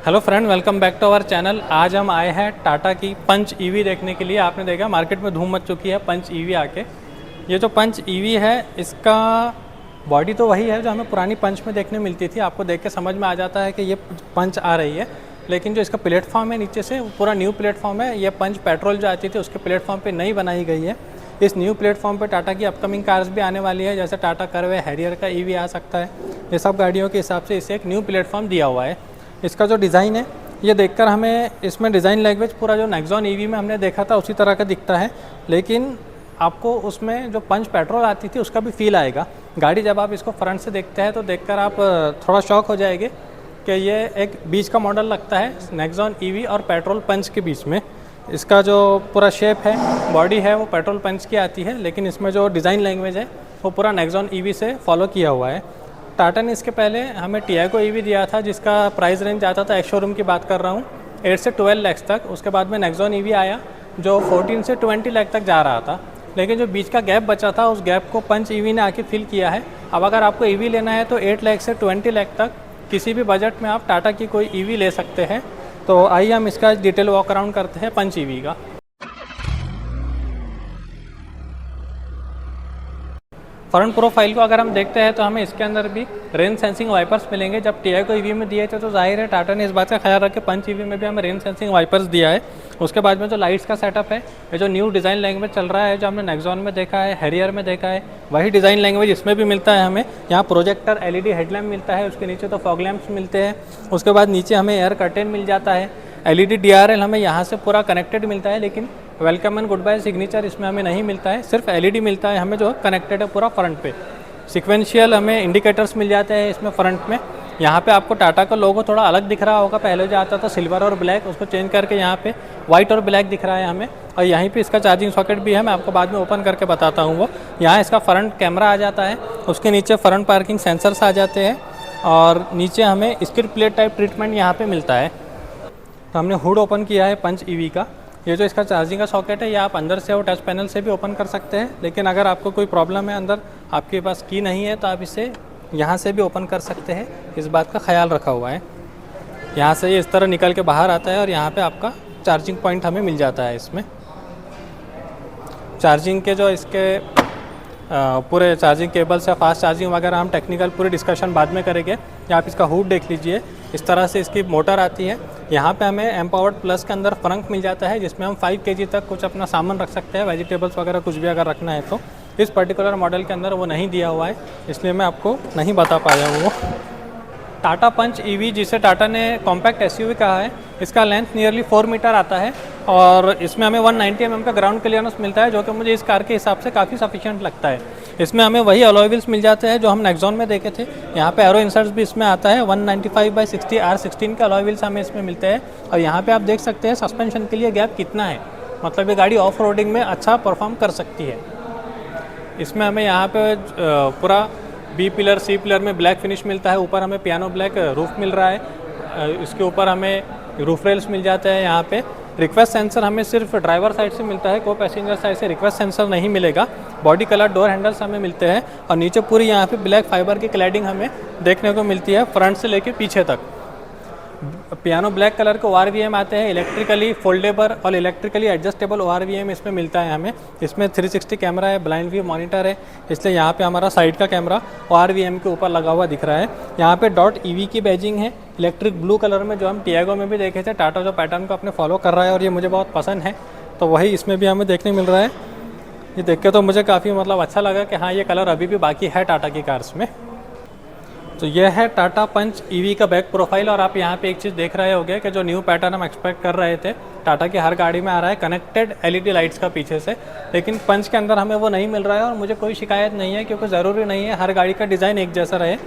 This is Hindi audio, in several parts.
Hello friend, welcome back to our channel. आज हम आए हैं टाटा की पंच ईवी देखने के लिए। आपने देखा मार्केट में धूम मच चुकी है पंच ईवी आके। ये जो पंच ईवी है इसका बॉडी तो वही है जो हमें पुरानी पंच में देखने मिलती थी। आपको देख के समझ में आ जाता है कि ये पंच आ रही है, लेकिन जो इसका प्लेटफॉर्म है नीचे से वो पूरा न्यू प्लेटफॉर्म है। ये पंच पेट्रोल जो आती थी उसके प्लेटफॉर्म पर नई बनाई गई है। इस न्यू प्लेटफॉर्म पर टाटा की अपकमिंग कार्स भी आने वाली है, जैसे टाटा कर्व है, हैरियर का ईवी आ सकता है। ये सब गाड़ियों के हिसाब से इसे एक न्यू प्लेटफॉर्म दिया हुआ है। इसका जो डिज़ाइन है ये देखकर हमें इसमें डिज़ाइन लैंग्वेज पूरा जो नेक्सॉन ईवी में हमने देखा था उसी तरह का दिखता है, लेकिन आपको उसमें जो पंच पेट्रोल आती थी उसका भी फील आएगा। गाड़ी जब आप इसको फ्रंट से देखते हैं तो देखकर आप थोड़ा शॉक हो जाएंगे कि ये एक बीच का मॉडल लगता है नेक्सॉन ईवी और पेट्रोल पंच के बीच में। इसका जो पूरा शेप है, बॉडी है, वो पेट्रोल पंच की आती है, लेकिन इसमें जो डिज़ाइन लैंग्वेज है वो पूरा नेक्सॉन ईवी से फॉलो किया हुआ है। टाटा ने इसके पहले हमें टियागो ईवी दिया था जिसका प्राइस रेंज आता था, एक्स शोरूम की बात कर रहा हूँ, 8 से 12 लाख तक। उसके बाद में नेक्सॉन ईवी आया जो 14 से 20 लाख तक जा रहा था, लेकिन जो बीच का गैप बचा था उस गैप को पंच ईवी ने आके फिल किया है। अब अगर आपको ईवी लेना है तो 8 लाख से 20 लाख तक किसी भी बजट में आप टाटा की कोई ईवी ले सकते हैं। तो आइए हम इसका डिटेल वॉक अराउंड करते हैं पंच ईवी का। फ्रंट प्रोफाइल को अगर हम देखते हैं तो हमें इसके अंदर भी रेन सेंसिंग वाइपर्स मिलेंगे। जब टियागो ईवी में दिए थे तो जाहिर है टाटा ने इस बात का ख्याल रख के पंच ईवी में भी हमें रेन सेंसिंग वाइपर्स दिया है। उसके बाद में जो लाइट्स का सेटअप है, ये जो न्यू डिज़ाइन लैंग्वेज चल रहा है, जो हमने नेक्सॉन में देखा है, हैरियर में देखा है, वही डिज़ाइन लैंग्वेज इसमें भी मिलता है हमें। यहाँ प्रोजेक्टर LED हेडलैम्प मिलता है, उसके नीचे तो फॉग लैंप्स मिलते हैं। उसके बाद नीचे हमें एयर कर्टेन मिल जाता है। LED DRL हमें यहाँ से पूरा कनेक्टेड मिलता है, लेकिन welcome and goodbye signature इसमें हमें नहीं मिलता है, सिर्फ LED मिलता है हमें जो कनेक्टेड है पूरा फ्रंट पे। सिक्वेंशियल हमें इंडिकेटर्स मिल जाते हैं इसमें फ्रंट में। यहाँ पे आपको टाटा का लोगो थोड़ा अलग दिख रहा होगा, पहले जो आता था सिल्वर और ब्लैक, उसको चेंज करके यहाँ पे वाइट और ब्लैक दिख रहा है हमें। और यहीं पे इसका चार्जिंग सॉकेट भी है, मैं आपको बाद में ओपन करके बताता हूँ वो। यहाँ इसका फ्रंट कैमरा आ जाता है, उसके नीचे फ्रंट पार्किंग सेंसर्स आ जाते हैं, और नीचे हमें स्किड प्लेट टाइप ट्रीटमेंट यहाँ पर मिलता है। तो हमने हुड ओपन किया है पंच ईवी का। ये जो इसका चार्जिंग का सॉकेट है ये आप अंदर से और टच पैनल से भी ओपन कर सकते हैं, लेकिन अगर आपको कोई प्रॉब्लम है, अंदर आपके पास की नहीं है, तो आप इसे यहाँ से भी ओपन कर सकते हैं। इस बात का ख्याल रखा हुआ है। यहाँ से ये इस तरह निकल के बाहर आता है और यहाँ पे आपका चार्जिंग पॉइंट हमें मिल जाता है। इसमें चार्जिंग के जो इसके पूरे चार्जिंग केबल्स या फास्ट चार्जिंग वगैरह हम टेक्निकल पूरी डिस्कशन बाद में करेंगे। या आप इसका हुड देख लीजिए, इस तरह से इसकी मोटर आती है। यहाँ पे हमें एम्पावर्ड प्लस के अंदर फ्रंक मिल जाता है, जिसमें हम 5 kg तक कुछ अपना सामान रख सकते हैं, वेजिटेबल्स वगैरह कुछ भी अगर रखना है तो। इस पर्टिकुलर मॉडल के अंदर वो नहीं दिया हुआ है, इसलिए मैं आपको नहीं बता पाया हूँ वो। टाटा पंच ईवी, जिसे टाटा ने कॉम्पैक्ट SUV कहा है, इसका लेंथ नियरली 4 मीटर आता है और इसमें हमें 190 mm का ग्राउंड क्लियरेंस मिलता है, जो कि मुझे इस कार के हिसाब से काफ़ी सफिशिएंट लगता है। इसमें हमें वही अलॉय व्हील्स मिल जाते हैं जो हम नेक्सॉन में देखे थे। यहाँ पे एरो इंसर्ट्स भी इसमें आता है। 195/60 R16 के अलॉय व्हील्स हमें इसमें मिलते हैं। और यहाँ पे आप देख सकते हैं सस्पेंशन के लिए गैप कितना है, मतलब ये गाड़ी ऑफ रोडिंग में अच्छा परफॉर्म कर सकती है। इसमें हमें यहाँ पे पूरा B पिलर C पिलर में ब्लैक फिनिश मिलता है। ऊपर हमें पियानो ब्लैक रूफ मिल रहा है, इसके ऊपर हमें रूफ रेल्स मिल जाते हैं। यहाँ पे रिक्वेस्ट सेंसर हमें सिर्फ ड्राइवर साइड से मिलता है, को पैसेंजर साइड से रिक्वेस्ट सेंसर नहीं मिलेगा। बॉडी कलर डोर हैंडल्स हमें मिलते हैं और नीचे पूरी यहाँ पे ब्लैक फाइबर की क्लैडिंग हमें देखने को मिलती है फ्रंट से लेके पीछे तक। पियानो ब्लैक कलर के ORVM आते हैं, इलेक्ट्रिकली फोल्डेबल और इलेक्ट्रिकली एडजस्टेबल ORVM इसमें मिलता है हमें। इसमें 360 कैमरा है, ब्लाइंड व्यू मॉनिटर है, इसलिए यहाँ पे हमारा साइड का कैमरा ORVM के ऊपर लगा हुआ दिख रहा है। यहाँ पे .EV की बैजिंग है, इलेक्ट्रिक ब्लू कलर में, जो हम टियागो में भी देखे थे। टाटा जो पैटर्न को अपने फॉलो कर रहा है और ये मुझे बहुत पसंद है, तो वही इसमें भी हमें देखने मिल रहा है। ये देख के तो मुझे काफ़ी मतलब अच्छा लगा कि हाँ, ये कलर अभी भी बाकी है टाटा की कार्स में। तो यह है टाटा पंच ईवी का बैक प्रोफाइल। और आप यहाँ पे एक चीज़ देख रहे होंगे कि जो न्यू पैटर्न हम एक्सपेक्ट कर रहे थे, टाटा की हर गाड़ी में आ रहा है कनेक्टेड LED लाइट्स का पीछे से, लेकिन पंच के अंदर हमें वो नहीं मिल रहा है। और मुझे कोई शिकायत नहीं है, क्योंकि ज़रूरी नहीं है हर गाड़ी का डिज़ाइन एक जैसा रहे।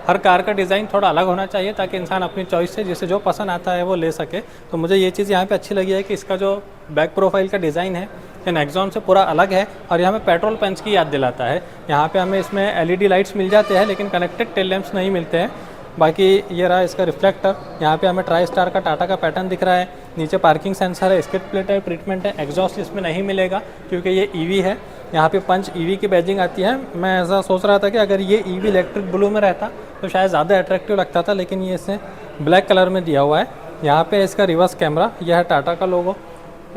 हर कार का डिज़ाइन थोड़ा अलग होना चाहिए ताकि इंसान अपनी चॉइस से जिसे जो पसंद आता है वो ले सके। तो मुझे ये चीज़ यहाँ पे अच्छी लगी है कि इसका जो बैक प्रोफाइल का डिज़ाइन है ये नेक्सॉन से पूरा अलग है और ये हमें पेट्रोल पंच की याद दिलाता है। यहाँ पे हमें इसमें LED लाइट्स मिल जाते हैं, लेकिन कनेक्टेड टेल लैंप्स नहीं मिलते हैं। बाकी ये रहा इसका रिफ्लेक्टर। यहाँ पे हमें ट्राई स्टार का टाटा का पैटर्न दिख रहा है। नीचे पार्किंग सेंसर है, स्किड प्लेट टाइप ट्रीटमेंट है। एग्जॉस्ट इसमें नहीं मिलेगा क्योंकि ये ईवी है। यहाँ पे पंच ईवी की बैजिंग आती है। मैं ऐसा सोच रहा था कि अगर ये ईवी इलेक्ट्रिक ब्लू में रहता तो शायद ज़्यादा अट्रैक्टिव लगता था, लेकिन ये इसे ब्लैक कलर में दिया हुआ है। यहाँ पे इसका रिवर्स कैमरा, यह है टाटा का लोगो।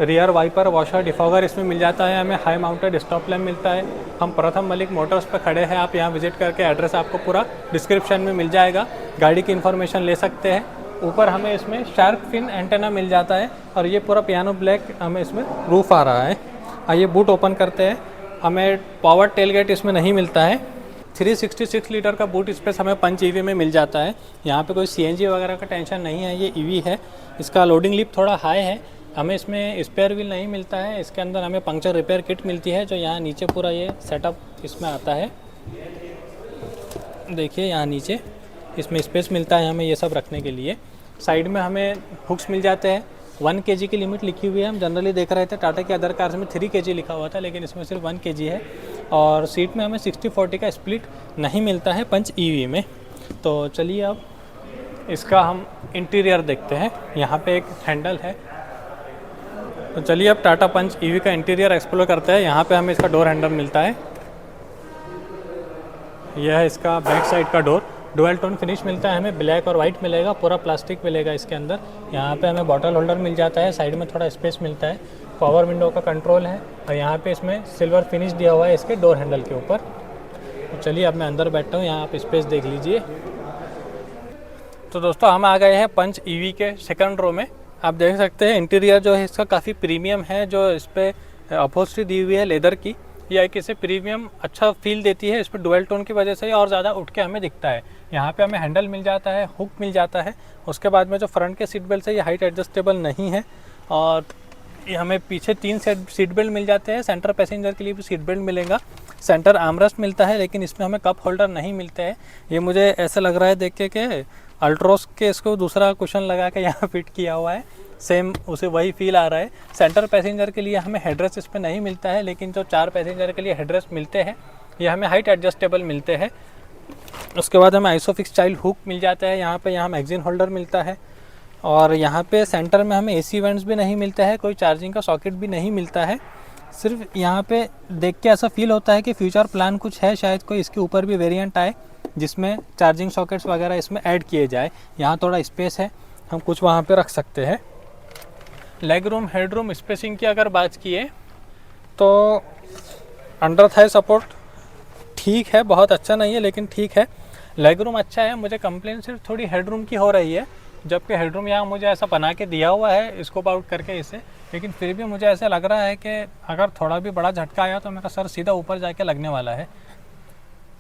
रियर वाइपर, वॉशर, डिफॉगर इसमें मिल जाता है हमें। हाई माउंटेड स्टॉप लैम्प मिलता है। हम प्रथम मलिक मोटर्स पर खड़े हैं, आप यहाँ विजिट करके एड्रेस आपको पूरा डिस्क्रिप्शन में मिल जाएगा, गाड़ी की इन्फॉर्मेशन ले सकते हैं। ऊपर हमें इसमें शार्क फिन एंटेना मिल जाता है और ये पूरा पियानो ब्लैक हमें इसमें रूफ आ रहा है। आइए बूट ओपन करते हैं। हमें पावर टेलगेट इसमें नहीं मिलता है। 366 लीटर का बूट स्पेस हमें पंच ईवी में मिल जाता है। यहाँ पे कोई सीएनजी वगैरह का टेंशन नहीं है, ये ईवी है। इसका लोडिंग लिप थोड़ा हाई है। हमें इसमें स्पेयर व्हील नहीं मिलता है। इसके अंदर हमें पंक्चर रिपेयर किट मिलती है, जो यहाँ नीचे पूरा ये सेटअप इसमें आता है। देखिए यहाँ नीचे इसमें स्पेस मिलता है हमें ये सब रखने के लिए। साइड में हमें हुक्स मिल जाते हैं। 1 kg की लिमिट लिखी हुई है। हम जनरली देख रहे थे टाटा के अदर कार्स में 3 kg लिखा हुआ था, लेकिन इसमें सिर्फ 1 kg है। और सीट में हमें 60-40 का स्प्लिट नहीं मिलता है पंच ईवी में। तो चलिए अब इसका हम इंटीरियर देखते हैं। यहाँ पे एक हैंडल है, तो चलिए अब टाटा पंच ईवी का इंटीरियर एक्सप्लोर करते हैं। यहाँ पे हमें इसका डोर हैंडल मिलता है। यह है इसका बैक साइड का डोर। डुअल टोन फिनिश मिलता है हमें, ब्लैक और वाइट मिलेगा, पूरा प्लास्टिक मिलेगा इसके अंदर। यहाँ पे हमें बॉटल होल्डर मिल जाता है, साइड में थोड़ा स्पेस मिलता है। पावर विंडो का कंट्रोल है और यहाँ पे इसमें सिल्वर फिनिश दिया हुआ है इसके डोर हैंडल के ऊपर। तो चलिए अब मैं अंदर बैठता हूँ, यहाँ आप स्पेस देख लीजिए। तो दोस्तों हम आ गए हैं पंच ईवी के सेकंड रो में। आप देख सकते हैं इंटीरियर जो है इसका काफ़ी प्रीमियम है। जो इस पर अपहोल्स्ट्री दी हुई है लेदर की, यह एक इसे प्रीमियम अच्छा फील देती है। इस पर डुअल टोन की वजह से और ज़्यादा उठ के हमें दिखता है। यहाँ पे हमें हैंडल मिल जाता है, हुक मिल जाता है। उसके बाद में जो फ्रंट के सीट बेल्ट है ये हाइट एडजस्टेबल नहीं है। और ये हमें पीछे 3 सीट बेल्ट मिल जाते हैं। सेंटर पैसेंजर के लिए भी सीट बेल्ट मिलेगा। सेंटर आर्मरेस्ट मिलता है, लेकिन इसमें हमें कप होल्डर नहीं मिलते हैं। ये मुझे ऐसा लग रहा है देख के कि अल्ट्रोस के इसको दूसरा कुशन लगा के यहाँ फिट किया हुआ है, सेम उसे वही फील आ रहा है। सेंटर पैसेंजर के लिए हमें हेडरेस्ट इस पर नहीं मिलता है, लेकिन जो 4 पैसेंजर के लिए हेडरेस्ट मिलते हैं ये हमें हाइट एडजस्टेबल मिलते हैं। उसके बाद हमें आइसोफिक्स स्टाइल हुक मिल जाता है। यहाँ मैगजीन होल्डर मिलता है। और यहाँ पे सेंटर में हमें एसी वेंट्स भी नहीं मिलता है, कोई चार्जिंग का सॉकेट भी नहीं मिलता है। सिर्फ यहाँ पे देख के ऐसा फील होता है कि फ्यूचर प्लान कुछ है, शायद कोई इसके ऊपर भी वेरिएंट आए जिसमें चार्जिंग सॉकेट्स वगैरह इसमें ऐड किए जाए। यहाँ थोड़ा स्पेस है, हम कुछ वहाँ पे रख सकते हैं। Leg room, head room spacing की अगर बात किए तो अंडर थाई सपोर्ट ठीक है, बहुत अच्छा नहीं है लेकिन ठीक है। लेग रूम अच्छा है। मुझे कंप्लेन सिर्फ थोड़ी हेड रूम की हो रही है, जबकि हेड रूम यहाँ मुझे ऐसा बना के दिया हुआ है स्कोप आउट करके इसे, लेकिन फिर भी मुझे ऐसा लग रहा है कि अगर थोड़ा भी बड़ा झटका आया तो मेरा सर सीधा ऊपर जाके लगने वाला है।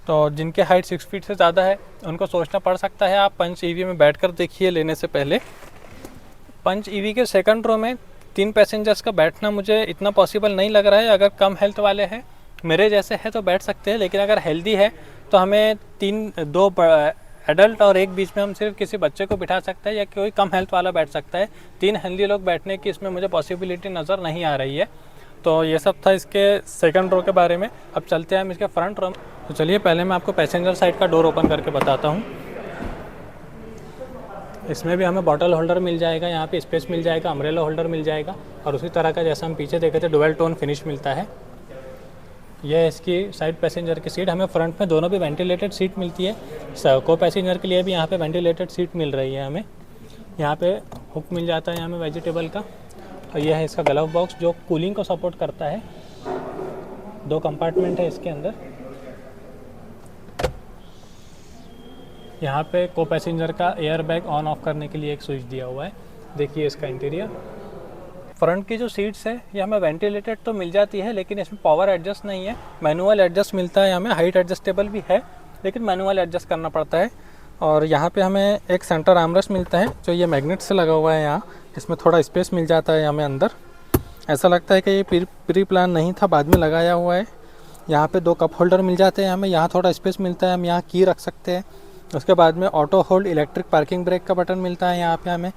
तो जिनकी हाइट 6 फीट से ज़्यादा है उनको सोचना पड़ सकता है। आप पंच ईवी में बैठकर देखिए लेने से पहले। पंच ईवी के सेकंड रो में 3 पैसेंजर्स का बैठना मुझे इतना पॉसिबल नहीं लग रहा है। अगर कम हेल्थ वाले हैं, मेरे जैसे है, तो बैठ सकते हैं, लेकिन अगर हेल्दी है तो हमें 2 एडल्ट और एक बीच में हम सिर्फ किसी बच्चे को बिठा सकते हैं, या कोई कम हेल्थ वाला बैठ सकता है। 3 हेल्दी लोग बैठने की इसमें मुझे पॉसिबिलिटी नज़र नहीं आ रही है। तो ये सब था इसके सेकंड रो के बारे में। अब चलते हैं हम इसके फ्रंट रो। तो चलिए पहले मैं आपको पैसेंजर साइड का डोर ओपन करके बताता हूँ। इसमें भी हमें बॉटल होल्डर मिल जाएगा, यहाँ पे स्पेस मिल जाएगा, अम्ब्रेला होल्डर मिल जाएगा, और उसी तरह का जैसा हम पीछे देखे थे डुअल टोन फिनिश मिलता है। यह है इसकी साइड पैसेंजर की सीट। हमें फ्रंट में दोनों भी वेंटिलेटेड सीट मिलती है। को पैसेंजर के लिए भी यहाँ पे वेंटिलेटेड सीट मिल रही है हमें। यहाँ पे हुक मिल जाता है हमें वेजिटेबल का। और यह है इसका ग्लव बॉक्स जो कूलिंग को सपोर्ट करता है। 2 कंपार्टमेंट है इसके अंदर। यहाँ पे को पैसेंजर का एयर बैग ऑन ऑफ करने के लिए एक स्विच दिया हुआ है। देखिए इसका इंटीरियर। फ्रंट की जो सीट्स है ये हमें वेंटिलेटेड तो मिल जाती है, लेकिन इसमें पावर एडजस्ट नहीं है, मैनुअल एडजस्ट मिलता है हमें। हाइट एडजस्टेबल भी है, लेकिन मैनुअल एडजस्ट करना पड़ता है। और यहाँ पे हमें एक सेंटर आर्मरेस्ट मिलता है जो ये मैग्नेट से लगा हुआ है। यहाँ इसमें थोड़ा स्पेस मिल जाता है हमें अंदर। ऐसा लगता है कि ये प्री प्लान नहीं था, बाद में लगाया हुआ है। यहाँ पे 2 कप होल्डर मिल जाते हैं हमें। यहाँ थोड़ा स्पेस मिलता है, हम यहाँ की रख सकते हैं। उसके बाद में auto hold electric parking brake का बटन मिलता है। यहाँ पे हमें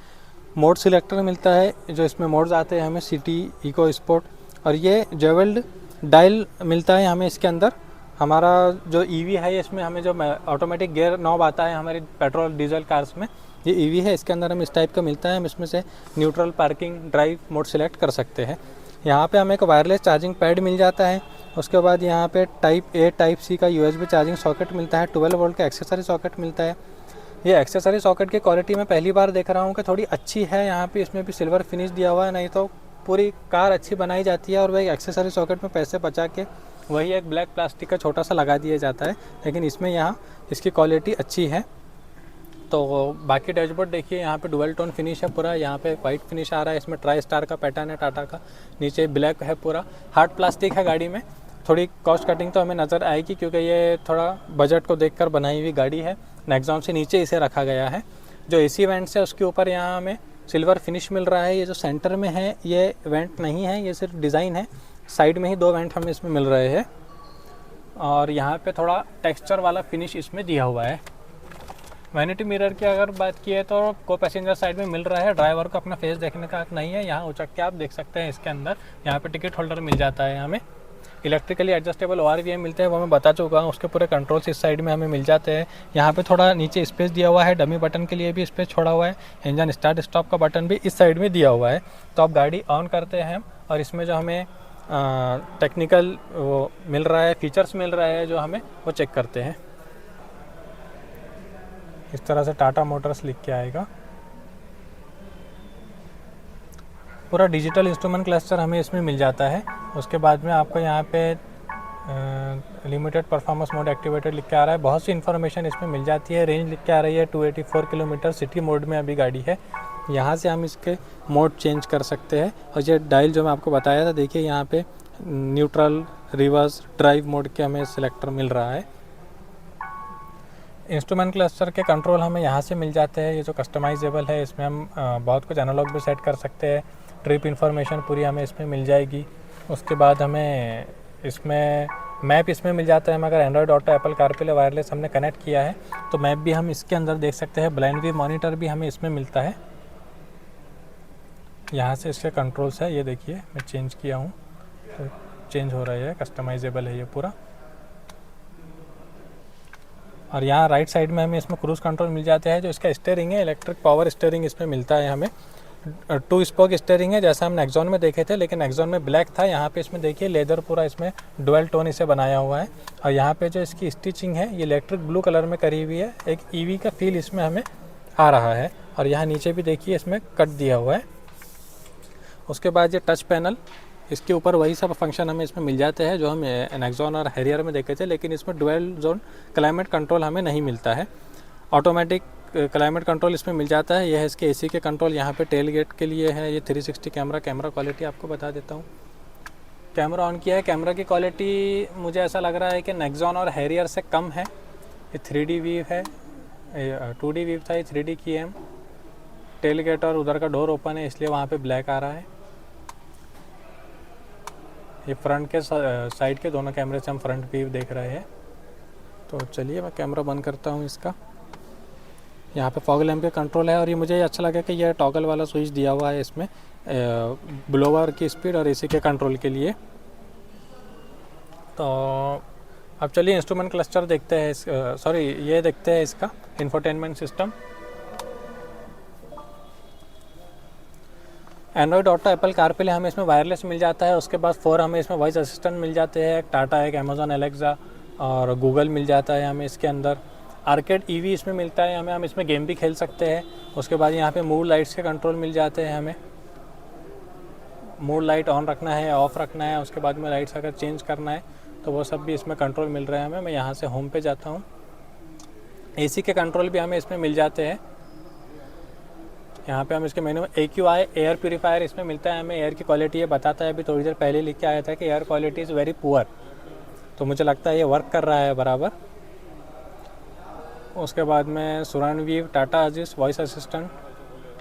मोड सिलेक्टर मिलता है, जो इसमें मोड्स आते हैं हमें सिटी, इको, स्पोर्ट। और ये जेवेल्ड डायल मिलता है हमें इसके अंदर। हमारा जो ईवी है इसमें हमें जो ऑटोमेटिक गियर नॉब आता है हमारी पेट्रोल डीजल कार्स में, ये ईवी है, इसके अंदर हमें इस टाइप का मिलता है। हम इसमें से neutral, parking, drive mode select कर सकते हैं। यहाँ पे हमें एक वायरलेस चार्जिंग पैड मिल जाता है। उसके बाद यहाँ पे टाइप A टाइप C का USB चार्जिंग सॉकेट मिलता है। 12 वोल्ट का एक्सेसरी सॉकेट मिलता है। ये एक्सेसरी सॉकेट की क्वालिटी मैं पहली बार देख रहा हूँ कि थोड़ी अच्छी है। यहाँ पे इसमें भी सिल्वर फिनिश दिया हुआ है, नहीं तो पूरी कार अच्छी बनाई जाती है और वही एक्सेसरी सॉकेट में पैसे बचा के वही एक ब्लैक प्लास्टिक का छोटा सा लगा दिया जाता है, लेकिन इसमें यहाँ इसकी क्वालिटी अच्छी है। तो बाकी डैशबोर्ड देखिए, यहाँ पे डुअल टोन फिनिश है पूरा, यहाँ पे वाइट फिनिश आ रहा है, इसमें ट्राई स्टार का पैटर्न है टाटा का, नीचे ब्लैक है पूरा, हार्ड प्लास्टिक है गाड़ी में। थोड़ी कॉस्ट कटिंग तो हमें नज़र आएगी क्योंकि ये थोड़ा बजट को देखकर बनाई हुई गाड़ी है। नेक्सॉन से नीचे इसे रखा गया है। जो एसी वेंट्स है उसके ऊपर यहाँ हमें सिल्वर फिनिश मिल रहा है। ये जो सेंटर में है ये वेंट नहीं है, ये सिर्फ डिज़ाइन है। साइड में ही 2 वेंट हमें इसमें मिल रहे हैं और यहाँ पे थोड़ा टेक्सचर वाला फिनिश इसमें दिया हुआ है। वैनिटी मिरर की अगर बात की है तो को पैसेंजर साइड में मिल रहा है, ड्राइवर को अपना फेस देखने का हक नहीं है। यहाँ उचक के आप देख सकते हैं इसके अंदर, यहाँ पे टिकट होल्डर मिल जाता है। हमें इलेक्ट्रिकली एडजस्टेबल ORVM मिलते हैं, वो मैं बता चुका हूँ। उसके पूरे कंट्रोल्स इस साइड में हमें मिल जाते हैं। यहाँ पे थोड़ा नीचे स्पेस दिया हुआ है, डमी बटन के लिए भी स्पेस छोड़ा हुआ है। इंजन स्टार्ट स्टॉप का बटन भी इस साइड में दिया हुआ है। तो आप गाड़ी ऑन करते हैं और इसमें जो हमें टेक्निकल वो मिल रहा है, फीचर्स मिल रहा है जो हमें, वो चेक करते हैं। इस तरह से टाटा मोटर्स लिख के आएगा। पूरा डिजिटल इंस्ट्रूमेंट क्लस्टर हमें इसमें मिल जाता है। उसके बाद में आपको यहाँ पे लिमिटेड परफॉर्मेंस मोड एक्टिवेटेड लिख के आ रहा है। बहुत सी इन्फॉर्मेशन इसमें मिल जाती है। रेंज लिख के आ रही है 284 किलोमीटर, सिटी मोड में अभी गाड़ी है। यहाँ से हम इसके मोड चेंज कर सकते हैं। और ये डायल जो मैं आपको बताया था, देखिए यहाँ पे न्यूट्रल, रिवर्स, ड्राइव मोड के हमें सिलेक्टर मिल रहा है। इंस्ट्रूमेंट क्लस्टर के कंट्रोल हमें यहाँ से मिल जाते हैं। ये जो कस्टमाइजेबल है, इसमें हम बहुत कुछ एनालॉग भी सेट कर सकते हैं। ट्रिप इन्फॉर्मेशन पूरी हमें इसमें मिल जाएगी। उसके बाद हमें इसमें मैप इसमें मिल जाता है। हम अगर Android auto, Apple CarPlay wireless हमने कनेक्ट किया है तो मैप भी हम इसके अंदर देख सकते हैं। ब्लाइंड व्यू मॉनिटर भी हमें इसमें मिलता है। यहाँ से इसके कंट्रोल्स है, ये देखिए मैं चेंज किया हूँ तो चेंज हो रहा है, कस्टमाइजेबल है ये पूरा। और यहाँ राइट साइड में हमें इसमें क्रूज़ कंट्रोल मिल जाते हैं। जो इसका स्टीयरिंग है, इलेक्ट्रिक पावर स्टीयरिंग इसमें मिलता है हमें। 2 स्पोक स्टीयरिंग है जैसा हम नेक्सॉन में देखे थे, लेकिन नेक्सॉन में ब्लैक था। यहाँ पे इसमें देखिए लेदर पूरा इसमें डुअल टोन इसे बनाया हुआ है। और यहाँ पे जो इसकी स्टिचिंग है ये इलेक्ट्रिक ब्लू कलर में करी हुई है। एक EV का फील इसमें हमें आ रहा है। और यहाँ नीचे भी देखिए इसमें कट दिया हुआ है। उसके बाद ये टच पैनल, इसके ऊपर वही सब फंक्शन हमें इसमें मिल जाते हैं जो हम नेक्सॉन और हैरियर में देखे थे, लेकिन इसमें डुअल जोन क्लाइमेट कंट्रोल हमें नहीं मिलता है। ऑटोमेटिक क्लाइमेट कंट्रोल इसमें मिल जाता है। यह है इसके AC के कंट्रोल, यहाँ पे टेल गेट के लिए है। ये 360 कैमरा क्वालिटी आपको बता देता हूँ। कैमरा ऑन किया है। कैमरा की क्वालिटी मुझे ऐसा लग रहा है कि नेक्सॉन और हैरियर से कम है। ये 3D वीव है, 2D वीव था, ये 3D की है। टेल गेट और उधर का डोर ओपन है इसलिए वहाँ पे ब्लैक आ रहा है। ये फ्रंट के साइड के दोनों कैमरे से हम फ्रंट व्यू देख रहे हैं। तो चलिए मैं कैमरा बंद करता हूँ इसका। यहाँ पे फॉग लैम्प के कंट्रोल है। और ये मुझे अच्छा लगा कि यह टॉगल वाला स्विच दिया हुआ है इसमें ब्लोअर की स्पीड और AC के कंट्रोल के लिए। तो अब चलिए इंस्ट्रूमेंट क्लस्टर देखते हैं। सॉरी, ये देखते हैं इसका infotainment system. Android auto, Apple CarPlay हमें इसमें वायरलेस मिल जाता है। उसके बाद 4 हमें इसमें वॉइस असिस्टेंट मिल जाते हैं। एक टाटा, एक अमेजॉन एलेक्सा और गूगल मिल जाता है हमें इसके अंदर। आर्केड EV इसमें मिलता है हमें, हम इसमें गेम भी खेल सकते हैं। उसके बाद यहाँ पे मूड लाइट्स के कंट्रोल मिल जाते हैं हमें। मूड लाइट ऑन रखना है, ऑफ़ रखना है। उसके बाद में लाइट्स अगर चेंज करना है तो वो सब भी इसमें कंट्रोल मिल रहे हैं हमें। मैं यहाँ से होम पे जाता हूँ। AC के कंट्रोल भी हमें इसमें मिल जाते हैं। यहाँ पे हम इसके मेन्यू में AQI एयर प्यूरीफायर इसमें मिलता है हमें। एयर की क्वालिटी ये बताता है। अभी थोड़ी देर पहले लिख के आया था कि air quality is very poor, तो मुझे लगता है ये वर्क कर रहा है बराबर। उसके बाद में सुरान वीव, टाटा अजीज, वॉइस असिस्टेंट,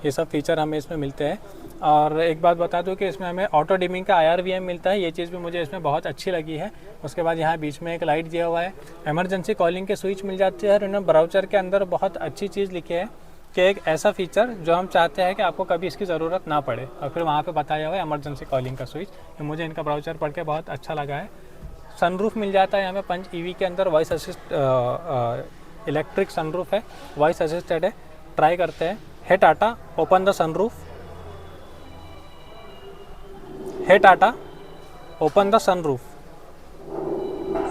ये सब फीचर हमें इसमें मिलते हैं। और एक बात बता दूं कि इसमें हमें ऑटो डिमिंग का IRVM मिलता है। ये चीज़ भी मुझे इसमें बहुत अच्छी लगी है। उसके बाद यहाँ बीच में एक लाइट दिया हुआ है। इमरजेंसी कॉलिंग के स्विच मिल जाते हैं। और इन्होंने ब्राउज़र के अंदर बहुत अच्छी चीज़ लिखी है कि एक ऐसा फीचर जो हम चाहते हैं कि आपको कभी इसकी ज़रूरत ना पड़े, और फिर वहाँ पे बताया हुआ है इमरजेंसी कॉलिंग का स्विच। ये मुझे इनका ब्राउज़र पढ़ के बहुत अच्छा लगा है। सनरूफ मिल जाता है हमें पंच EV के अंदर। वॉइस असिस्ट इलेक्ट्रिक सनरूफ है, वॉइस असिस्टेड है। ट्राई करते हैं। Hey Tata, open the sunroof. Hey Tata, open the sunroof.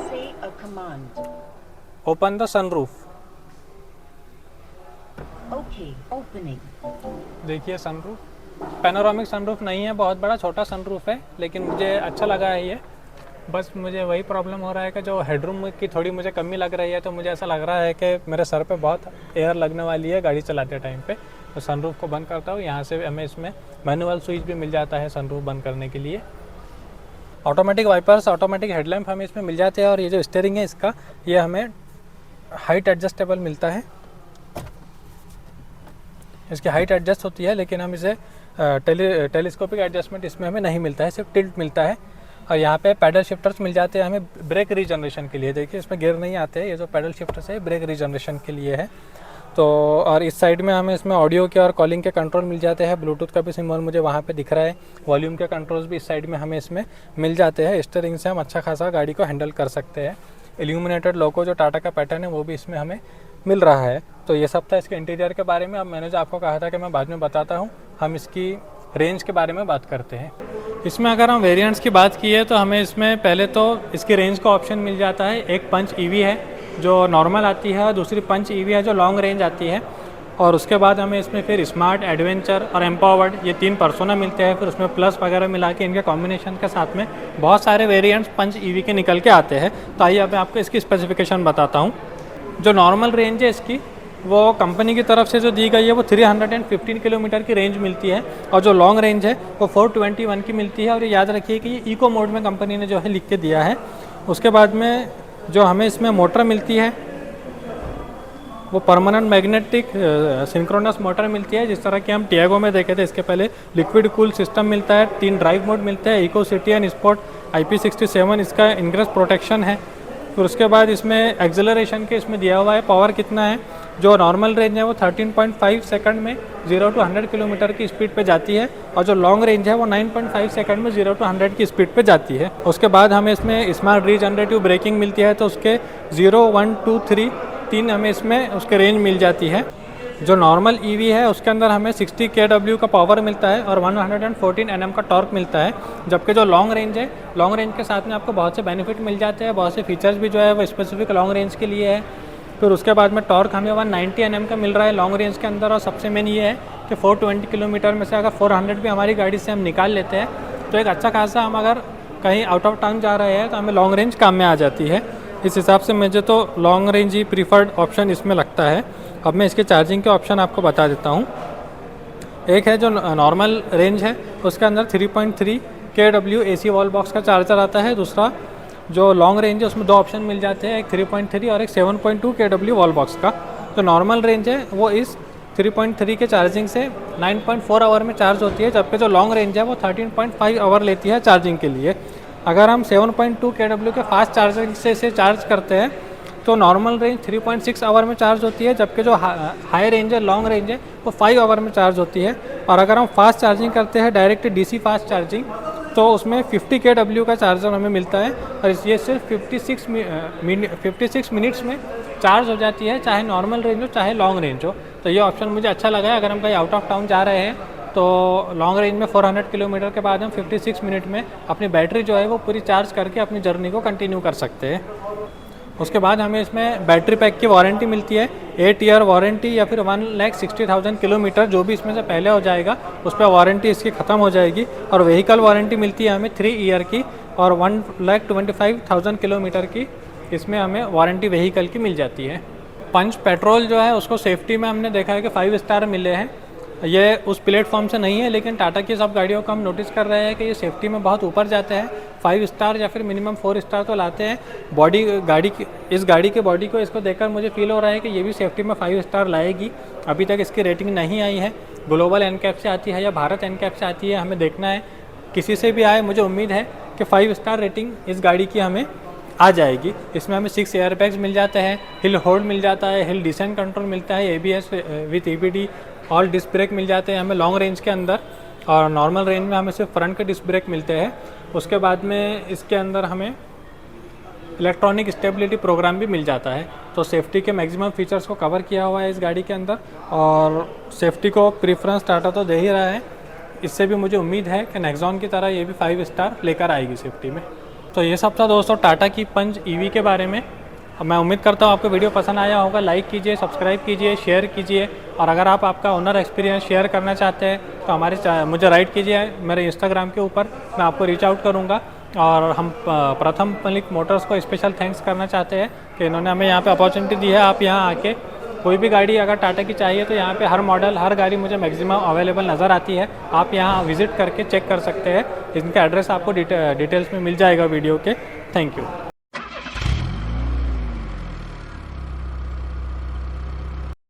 Say a command. Open the sunroof. देखिए सनरूफ, पैनोरामिक सनरूफ नहीं है, बहुत बड़ा छोटा सनरूफ है, लेकिन मुझे अच्छा लगा है ये। बस मुझे वही प्रॉब्लम हो रहा है कि जो हेडरूम की थोड़ी मुझे कमी लग रही है, तो मुझे ऐसा लग रहा है कि मेरे सर पे बहुत एयर लगने वाली है गाड़ी चलाते टाइम पे। तो सनरूफ को बंद करता हूँ। यहाँ से हमें इसमें मैनुअल स्विच भी मिल जाता है सनरूफ बंद करने के लिए। ऑटोमेटिक वाइपर्स, ऑटोमेटिक हेडलैम्प हमें इसमें मिल जाते हैं। और ये जो स्टीयरिंग है इसका, ये हमें हाइट एडजस्टेबल मिलता है। इसकी हाइट एडजस्ट होती है, लेकिन हम इसे टेलीस्कोपिक एडजस्टमेंट इसमें हमें नहीं मिलता है, सिर्फ टिल्ट मिलता है। और यहाँ पे पैडल शिफ्टर्स मिल जाते हैं हमें ब्रेक रीजनरेशन के लिए। देखिए इसमें गियर नहीं आते हैं, ये जो पैडल शिफ्टर्स है ब्रेक रीजनरेशन के लिए है। तो और इस साइड में हमें इसमें ऑडियो के और कॉलिंग के कंट्रोल मिल जाते हैं। ब्लूटूथ का भी सिंबल मुझे वहाँ पे दिख रहा है। वॉल्यूम के कंट्रोल्स भी इस साइड में हमें इसमें मिल जाते हैं। स्टीयरिंग से हम अच्छा खासा गाड़ी को हैंडल कर सकते हैं। इल्यूमिनेटेड लोगो जो टाटा का पैटर्न है वो भी इसमें हमें मिल रहा है। तो ये सब था इसके इंटीरियर के बारे में। अब मैंने जो आपको कहा था कि मैं बाद में बताता हूँ, हम इसकी रेंज के बारे में बात करते हैं। इसमें अगर हम वेरिएंट्स की बात की है तो हमें इसमें पहले तो इसकी रेंज का ऑप्शन मिल जाता है। एक पंच ईवी है जो नॉर्मल आती है, और दूसरी पंच ईवी है जो लॉन्ग रेंज आती है। और उसके बाद हमें इसमें फिर स्मार्ट, एडवेंचर और एम्पावर्ड, ये 3 पर्सोना मिलते हैं। फिर उसमें प्लस वगैरह मिला के इनके कॉम्बिनेशन के साथ में बहुत सारे वेरिएंट्स पंच ईवी के निकल के आते हैं। तो आइए अब मैं आपको इसकी स्पेसिफिकेशन बताता हूँ। जो नॉर्मल रेंज है इसकी, वो कंपनी की तरफ से जो दी गई है वो 315 किलोमीटर की रेंज मिलती है। और जो लॉन्ग रेंज है वो 421 की मिलती है। और ये याद रखिए कि ये इको मोड में कंपनी ने जो है लिख के दिया है। उसके बाद में जो हमें इसमें मोटर मिलती है वो परमानेंट मैग्नेटिक सिंक्रोनस मोटर मिलती है, जिस तरह की हम टियागो में देखे थे इसके पहले। लिक्विड कूल सिस्टम मिलता है, 3 ड्राइव मोड मिलते हैं, eco city and sport, IP67 इसका इंग्रेस प्रोटेक्शन है। फिर उसके बाद इसमें एक्सेलरेशन के इसमें दिया हुआ है पावर कितना है। जो नॉर्मल रेंज है वो 13.5 सेकंड में 0 to 100 किलोमीटर की स्पीड पे जाती है। और जो लॉन्ग रेंज है वो 9.5 सेकंड में 0 to 100 की स्पीड पे जाती है। उसके बाद हमें इसमें स्मार्ट रीजनरेटिव ब्रेकिंग मिलती है, तो उसके 0, 1, 2, 3 हमें इसमें उसके रेंज मिल जाती है। जो नॉर्मल ईवी है उसके अंदर हमें 60 kW का पावर मिलता है और 114 Nm का टॉर्क मिलता है। जबकि जो लॉन्ग रेंज है, लॉन्ग रेंज के साथ में आपको बहुत से बेनिफिट मिल जाते हैं, बहुत से फीचर्स भी जो है वो स्पेसिफिक लॉन्ग रेंज के लिए है। फिर उसके बाद में टॉर्क हमें 190 Nm का मिल रहा है लॉन्ग रेंज के अंदर। और सबसे मेन ये है कि 420 किलोमीटर में से अगर 400 भी हमारी गाड़ी से हम निकाल लेते हैं तो एक अच्छा खासा, हम अगर कहीं आउट ऑफ टाउन जा रहे हैं तो हमें लॉन्ग रेंज काम में आ जाती है। इस हिसाब से मुझे तो लॉन्ग रेंज ही प्रीफर्ड ऑप्शन इसमें लगता है। अब मैं इसके चार्जिंग के ऑप्शन आपको बता देता हूँ। एक है जो नॉर्मल रेंज है, उसके अंदर 3.3 kW AC वॉल बॉक्स का चार्जर आता है। दूसरा जो लॉन्ग रेंज है उसमें 2 ऑप्शन मिल जाते हैं, एक 3.3 और एक 7.2 kW वॉल बॉक्स का। तो नॉर्मल रेंज है वो इस 3.3 के चार्जिंग से 9.4 आवर में चार्ज होती है, जबकि जो लॉन्ग रेंज है वो 13.5 आवर लेती है चार्जिंग के लिए। अगर हम 7.2 kW के फास्ट चार्जिंग से इसे चार्ज करते हैं तो नॉर्मल रेंज 3.6 आवर में चार्ज होती है, जबकि जो हाई रेंज है, लॉन्ग रेंज है, वो 5 आवर में चार्ज होती है। और अगर हम फास्ट चार्जिंग करते हैं, डायरेक्ट DC फास्ट चार्जिंग, तो उसमें 50 kW का चार्जर हमें मिलता है। और ये सिर्फ 56 मिनट्स में चार्ज हो जाती है, चाहे नॉर्मल रेंज हो चाहे लॉन्ग रेंज हो। तो ये ऑप्शन मुझे अच्छा लगा है। अगर हम कहीं आउट ऑफ टाउन जा रहे हैं तो लॉन्ग रेंज में 400 किलोमीटर के बाद हम 56 मिनट में अपनी बैटरी जो है वो पूरी चार्ज करके अपनी जर्नी को कंटिन्यू कर सकते हैं। उसके बाद हमें इसमें बैटरी पैक की वारंटी मिलती है, 8 ईयर वारंटी या फिर 1,60,000 किलोमीटर, जो भी इसमें से पहले हो जाएगा उस पर वारंटी इसकी ख़त्म हो जाएगी। और व्हीकल वारंटी मिलती है हमें 3 ईयर की और 1,25,000 किलोमीटर की इसमें हमें वारंटी व्हीकल की मिल जाती है। पंच पेट्रोल जो है उसको सेफ्टी में हमने देखा है कि 5 स्टार मिले हैं। ये उस प्लेटफॉर्म से नहीं है, लेकिन टाटा की सब गाड़ियों को हम नोटिस कर रहे हैं कि ये सेफ्टी में बहुत ऊपर जाते हैं। 5 स्टार या फिर मिनिमम 4 स्टार तो लाते हैं। बॉडी गाड़ी की, इस गाड़ी के बॉडी को इसको देखकर मुझे फील हो रहा है कि ये भी सेफ्टी में 5 स्टार लाएगी। अभी तक इसकी रेटिंग नहीं आई है, ग्लोबल एनकैप से आती है या भारत एनकैप से आती है, हमें देखना है। किसी से भी आए, मुझे उम्मीद है कि 5 स्टार रेटिंग इस गाड़ी की हमें आ जाएगी। इसमें हमें 6 एयर बैग्स मिल जाते हैं, हिल होल्ड मिल जाता है, हिल डिसेंट कंट्रोल मिलता है, ABS with EBD, all disc brake मिल जाते हैं हमें लॉन्ग रेंज के अंदर। और नॉर्मल रेंज में हमें सिर्फ फ्रंट के डिस्क ब्रेक मिलते हैं। उसके बाद में इसके अंदर हमें इलेक्ट्रॉनिक स्टेबिलिटी प्रोग्राम भी मिल जाता है। तो सेफ्टी के मैक्सिमम फीचर्स को कवर किया हुआ है इस गाड़ी के अंदर, और सेफ्टी को प्रीफ्रेंस टाटा तो दे ही रहा है। इससे भी मुझे उम्मीद है कि नेक्सॉन की तरह ये भी 5 स्टार लेकर आएगी सेफ्टी में। तो ये सब था दोस्तों टाटा की पंच EV के बारे में। मैं उम्मीद करता हूँ आपको वीडियो पसंद आया होगा। लाइक कीजिए, सब्सक्राइब कीजिए, शेयर कीजिए, और अगर आप आपका ओनर एक्सपीरियंस शेयर करना चाहते हैं तो मुझे राइट कीजिए मेरे इंस्टाग्राम के ऊपर, मैं आपको रीच आउट करूँगा। और हम प्रथम मलिक मोटर्स को स्पेशल थैंक्स करना चाहते हैं कि इन्होंने हमें यहाँ पे अपॉर्चुनिटी दी है। आप यहाँ आके कोई भी गाड़ी अगर टाटा की चाहिए तो यहाँ पे हर मॉडल, हर गाड़ी मुझे मैक्सिमम अवेलेबल नज़र आती है। आप यहाँ विज़िट करके चेक कर सकते हैं। इनका एड्रेस आपको डिटेल्स में मिल जाएगा वीडियो के। Thank you.